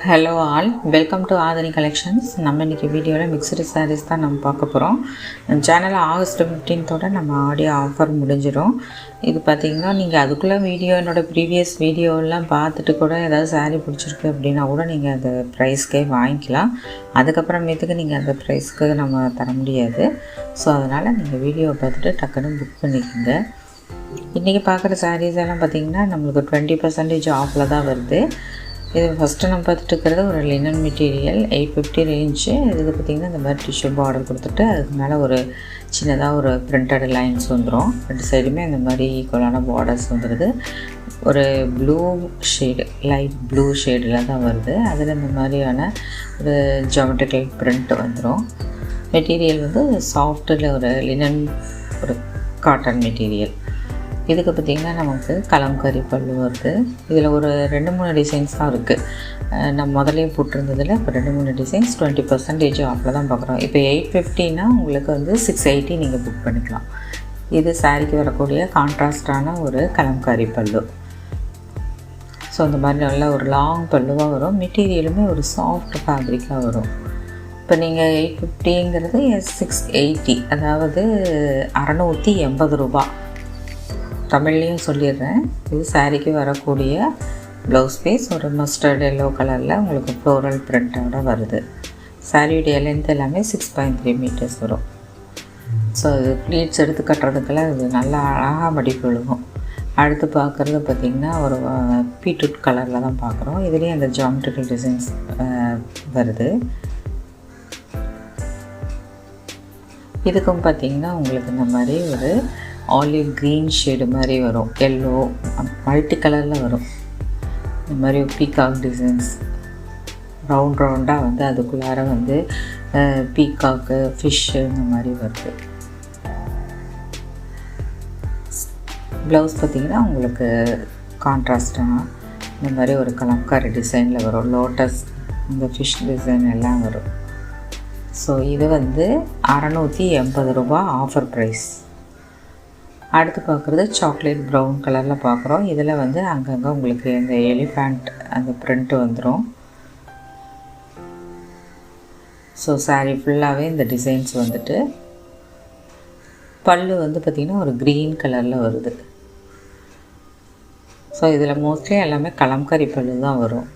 Hello all, welcome to Aadhani collections. நம்ம இன்றைக்கி வீடியோவில் மிக்சடு சாரீஸ் தான் நம்ம பார்க்க போகிறோம். சேனலில் ஆகஸ்ட் 15 நம்ம ஆடியோ ஆஃபர் முடிஞ்சிடும். இது பார்த்திங்கன்னா நீங்கள் அதுக்குள்ளே என்னோடய ப்ரீவியஸ் வீடியோலாம் பார்த்துட்டு கூட ஏதாவது சாரீ பிடிச்சிருக்கு அப்படின்னா கூட நீங்கள் அந்த ப்ரைஸ்க்கே வாங்கிக்கலாம். அதுக்கப்புறமேட்டுக்கு நீங்கள் அந்த ப்ரைஸ்க்கு நம்ம தர முடியாது. ஸோ அதனால் நீங்கள் வீடியோவை பார்த்துட்டு டக்குன்னு புக் பண்ணிக்கோங்க. இன்றைக்கி பார்க்குற சாரீஸ் எல்லாம் பார்த்திங்கன்னா நம்மளுக்கு 20% ஆஃபில் தான் வருது. இது ஃபஸ்ட்டு நம்ம பார்த்துட்டு இருக்கிறது ஒரு லினன் மெட்டீரியல் 850 ரேஞ்சு. இதுக்கு பார்த்திங்கன்னா இந்த மாதிரி டிஷ்யூ பார்டர் கொடுத்துட்டு அதுக்கு மேலே ஒரு சின்னதாக ஒரு பிரிண்டட் லைன்ஸ் வந்துடும். ரெண்டு சைடுமே இந்த மாதிரி ஈக்குவலான பார்டர்ஸ் வந்துடுது. ஒரு ப்ளூ ஷேடு, லைட் ப்ளூ ஷேடில் தான் வருது. அதில் இந்த மாதிரியான ஒரு ஜியோமெட்ரிக்கல் பிரிண்ட் வந்துடும். மெட்டீரியல் வந்து சாஃப்ட்டில் ஒரு லினன் ஒரு காட்டன் மெட்டீரியல். இதுக்கு பார்த்திங்கன்னா நமக்கு கலம்கரி பல்லு வருது. இதில் ஒரு 2-3 டிசைன்ஸ் தான் இருக்குது. நம்ம முதலே போட்டிருந்ததில் இப்போ 2-3 டிசைன்ஸ் 20% ஆஃபில் தான் பார்க்குறோம். இப்போ 850னா உங்களுக்கு வந்து 680 நீங்கள் புக் பண்ணிக்கலாம். இது சாரீக்கு வரக்கூடிய கான்ட்ராஸ்டான ஒரு கலம்கரி பல்லு. ஸோ இந்த மாதிரி நல்ல ஒரு லாங் பல்லுவாக வரும். மெட்டீரியலுமே ஒரு சாஃப்ட் ஃபேப்ரிக்காக வரும். இப்போ நீங்கள் 850ங்கிறது 680, அதாவது 680 ரூபா. தமிழ்லேயும் சொல்லிடுறேன். இது சாரீக்கு வரக்கூடிய ப்ளவுஸ் பீஸ் ஒரு மஸ்டர்ட் எல்லோ கலரில் உங்களுக்கு ஃப்ளோரல் பிரிண்டோட வருது. சாரியுடைய லென்த் எல்லாமே 6.3 மீட்டர்ஸ் வரும். ஸோ இது ப்ளீட்ஸ் எடுத்து கட்டுறதுக்கெல்லாம் இது நல்லா அழகாக மடிப்பு விழுகும். அடுத்து பார்க்குறது பார்த்திங்கன்னா ஒரு பீட்ரூட் கலரில் தான் பார்க்குறோம். இதுலேயும் அந்த ஜியோமெட்ரிக்கல் டிசைன்ஸ் வருது. இதுக்கும் பார்த்திங்கன்னா உங்களுக்கு இந்த மாதிரி ஒரு ஆலிவ் க்ரீன் ஷேடு மாதிரி வரும். எல்லோ மல்டி கலரில் வரும். இந்த மாதிரி பீகாக் டிசைன்ஸ் ரவுண்டாக வந்து அதுக்குள்ளார வந்து பீகாக்கு ஃபிஷ்ஷு இந்த மாதிரி வருது. ப்ளவுஸ் பார்த்திங்கன்னா உங்களுக்கு கான்ட்ராஸ்டாக இந்த மாதிரி ஒரு கலம்காரி டிசைனில் வரும். லோட்டஸ் இந்த ஃபிஷ் டிசைன் எல்லாம் வரும். ஸோ இது வந்து 680 ரூபா ஆஃபர் ப்ரைஸ். அடுத்து பார்க்குறது சாக்லேட் ப்ரௌன் கலரில் பார்க்குறோம். இதில் வந்து அங்கங்கே உங்களுக்கு இந்த எலிஃபண்ட் அந்த பிரிண்ட் வந்துடும். ஸோ சாரீ ஃபுல்லாகவே இந்த டிசைன்ஸ் வந்துட்டு பல்லு வந்து பார்த்திங்கன்னா ஒரு க்ரீன் கலரில் வருது. ஸோ இதில் மோஸ்ட்லி எல்லாமே கலம்கரி பல்லு தான் வரும்.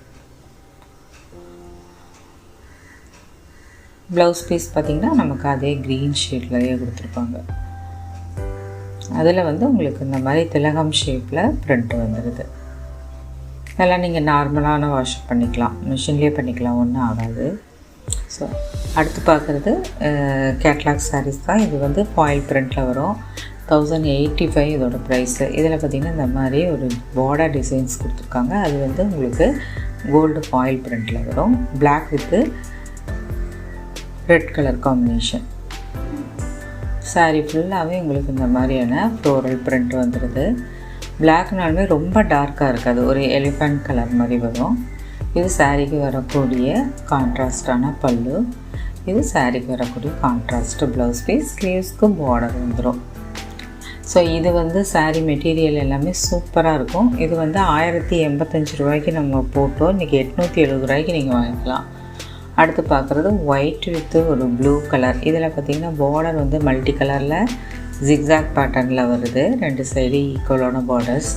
ப்ளவுஸ் பீஸ் பார்த்திங்கன்னா நமக்கு அதே க்ரீன் ஷேட்லேயே கொடுத்துருப்பாங்க. அதில் வந்து உங்களுக்கு இந்த மாதிரி திலகம் ஷேப்பில் பிரிண்ட் வந்துடுது. இதெல்லாம் நீங்கள் நார்மலான வாஷ் பண்ணிக்கலாம், மிஷின்லேயே பண்ணிக்கலாம், ஒன்றும் ஆகாது. ஸோ அடுத்து பார்க்குறது கேட்லாக் சாரீஸ் தான். இது வந்து ஃபாயில் பிரிண்டில் வரும். 1085 இதோட ப்ரைஸு. இதில் பார்த்திங்கன்னா இந்த மாதிரி ஒரு பார்டர் டிசைன்ஸ் கொடுத்துருக்காங்க. அது வந்து உங்களுக்கு கோல்டு ஃபாயில் பிரிண்டில் வரும். Black with red colour combination. Sari ஃபுல்லாகவே உங்களுக்கு இந்த மாதிரியான ஃப்ளோரல் பிரிண்ட் வந்துடுது. பிளாக்னாலுமே ரொம்ப டார்க்காக இருக்காது, ஒரு எலிஃபண்ட் கலர் மாதிரி வரும். இது சாரீக்கு வரக்கூடிய கான்ட்ராஸ்டான பல்லு. இது சாரீக்கு வரக்கூடிய கான்ட்ராஸ்ட் ப்ளவுஸ் பீஸ். ஸ்லீவ்ஸ்க்கு பார்டர் வந்துடும். ஸோ இது வந்து சாரீ மெட்டீரியல் எல்லாமே சூப்பராக இருக்கும். இது வந்து 1085 ரூபாய்க்கு நம்ம போட்டோம். இன்றைக்கி 870 ரூபாய்க்கு நீங்கள் வாங்கிக்கலாம். அடுத்து பார்க்குறது ஒயிட் வித்து ஒரு ப்ளூ கலர். இதில் பார்த்திங்கன்னா பார்டர் வந்து மல்டி கலரில் ஜிக்ஸாக் பேட்டர்னில் வருது. ரெண்டு சைடு ஈக்குவலான பார்டர்ஸ்.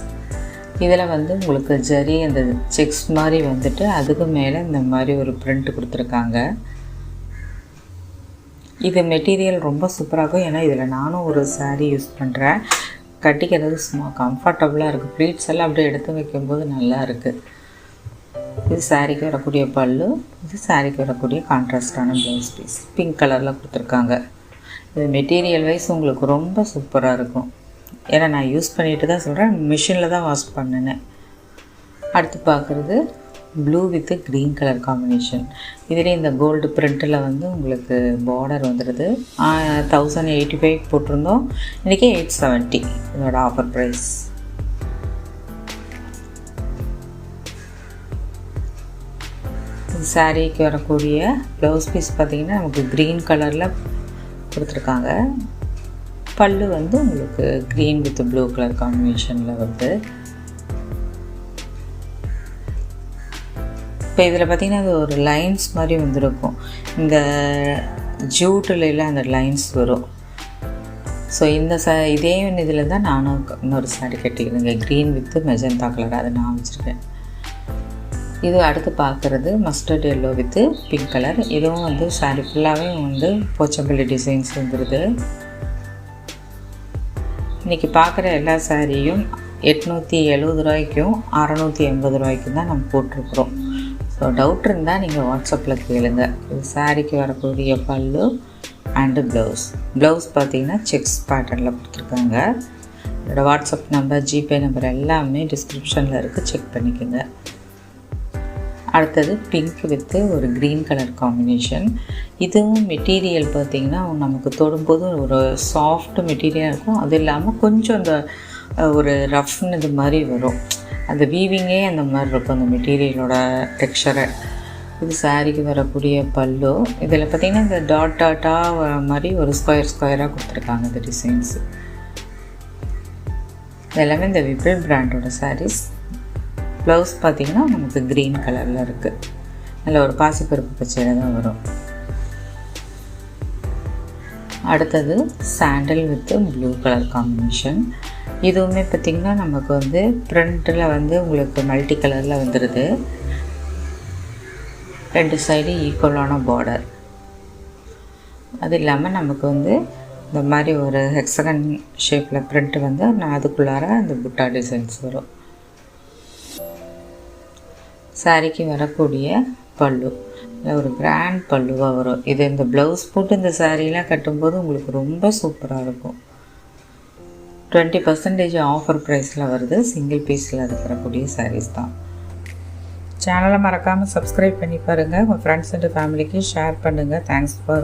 இதில் வந்து உங்களுக்கு ஜரி அந்த செக்ஸ் மாதிரி வந்துட்டு அதுக்கு மேலே இந்த மாதிரி ஒரு பிரிண்ட் கொடுத்துருக்காங்க. இது மெட்டீரியல் ரொம்ப சூப்பராக இருக்கும். ஏன்னா இதில் நானும் ஒரு சாரீ யூஸ் பண்ணுறேன். கட்டிக்கிறது சும்மா கம்ஃபர்டபுளாக இருக்குது. ப்ளீட்ஸ் எல்லாம் அப்படியே எடுத்து வைக்கும்போது நல்லா இருக்குது. இது சாரீக்கு வரக்கூடிய பல்லு. இது சாரீக்கு வரக்கூடிய கான்ட்ராஸ்டான ப்ளவுஸ் பீஸ். பிங்க் கலரில் கொடுத்துருக்காங்க. இது மெட்டீரியல் வைஸ் உங்களுக்கு ரொம்ப சூப்பராக இருக்கும். ஏன்னா நான் யூஸ் பண்ணிட்டு தான் சொல்கிறேன், மிஷினில் தான் வாஷ் பண்ணினேன். அடுத்து பார்க்குறது blue with green colour combination. இதிலே இந்த கோல்டு பிரிண்ட்டில் வந்து உங்களுக்கு பார்டர் வந்துடுது. 1085 போட்டிருந்தோம். இன்றைக்கி 870 இதோட ஆஃபர் ப்ரைஸ். சாரீக்கு வரக்கூடிய ப்ளவுஸ் பீஸ் பார்த்திங்கன்னா நமக்கு க்ரீன் கலரில் கொடுத்துருக்காங்க. பல்லு வந்து உங்களுக்கு க்ரீன் வித் ப்ளூ கலர் காம்பினேஷனில் வருது. இப்போ இதில் பார்த்திங்கன்னா அது ஒரு லைன்ஸ் மாதிரி வந்துருக்கும். இந்த ஜூட்டில் அந்த லைன்ஸ் வரும். ஸோ இந்த இதே ஒன்று இதில் தான் நானும் இன்னொரு சாரீ கட்டிக்கிறேங்க. க்ரீன் வித்து மெஜந்தா கலர், அதை நான் வச்சுருக்கேன். இது அடுத்து பார்க்குறது mustard yellow with pink colour. இதுவும் வந்து சாரீ ஃபுல்லாகவே வந்து போச்சம்பள்ளி டிசைன்ஸ் வந்துடுது. இன்றைக்கி பார்க்குற எல்லா சாரியும் 870 ரூபாய்க்கும் 680 ரூபாய்க்கும் தான் நம்ம போட்டிருக்குறோம். ஸோ டவுட் இருந்தால் நீங்கள் வாட்ஸ்அப்பில் கேளுங்க. இது சாரீக்கு வரக்கூடிய பல்லு அண்டு ப்ளவுஸ் பார்த்திங்கன்னா செக்ஸ் பேட்டர்னில் கொடுத்துருக்காங்க. என்னோடய வாட்ஸ்அப் நம்பர், ஜிபே நம்பர் எல்லாமே டிஸ்கிரிப்ஷனில் இருக்குது, செக் பண்ணிக்கோங்க. அடுத்தது பிங்க் வித்து ஒரு க்ரீன் கலர் காம்பினேஷன். இதுவும் மெட்டீரியல் பார்த்திங்கன்னா நமக்கு தொடும்போது ஒரு சாஃப்ட் மெட்டீரியல் இருக்கும். அது இல்லாமல் கொஞ்சம் அந்த ஒரு ரஃப்னு இது மாதிரி வரும். அந்த வீவிங்கே அந்த மாதிரி இருக்கும் அந்த மெட்டீரியலோட டெக்ஸ்சரை. இது சாரீக்கு வரக்கூடிய பல்லு. இதில் பார்த்திங்கன்னா இந்த டாட்டாக வர மாதிரி ஒரு ஸ்கொயராக கொடுத்துருக்காங்க இந்த டிசைன்ஸு. எல்லாமே இந்த விபிள் பிராண்டோட சாரீஸ். ப்ளவுஸ் பார்த்திங்கன்னா நமக்கு க்ரீன் கலரில் இருக்குது. நல்ல ஒரு பாசிப்பருப்பு பச்சையில் தான் வரும். அடுத்தது sandal with blue colour combination. இதுவுமே பார்த்திங்கன்னா நமக்கு வந்து ஃப்ரண்ட்டில் வந்து உங்களுக்கு மல்டி கலரில் வந்துடுது. 2 சைடு ஈக்குவலான பார்டர். அது இல்லாமல் நமக்கு வந்து இந்த மாதிரி ஒரு ஹெக்ஸகன் ஷேப்பில் பிரிண்ட்டு வந்து அதுக்குள்ளார அந்த புட்டா டிசைன்ஸ் வரும். சாரிக்கு வரக்கூடிய பல்லு ஒரு கிராண்ட் பல்லுவாக வரும். இது இந்த ப்ளவுஸ் போட்டு இந்த சாரீலாம் கட்டும்போது உங்களுக்கு ரொம்ப சூப்பராக இருக்கும். 20% ஆஃபர் ப்ரைஸில் வருது. சிங்கிள் பீஸில் இருக்கக்கூடிய சாரீஸ் தான். சேனலை மறக்காமல் சப்ஸ்கிரைப் பண்ணி பாருங்கள். உங்கள் ஃப்ரெண்ட்ஸ் அண்ட் ஃபேமிலிக்கு ஷேர் பண்ணுங்கள். Thanks for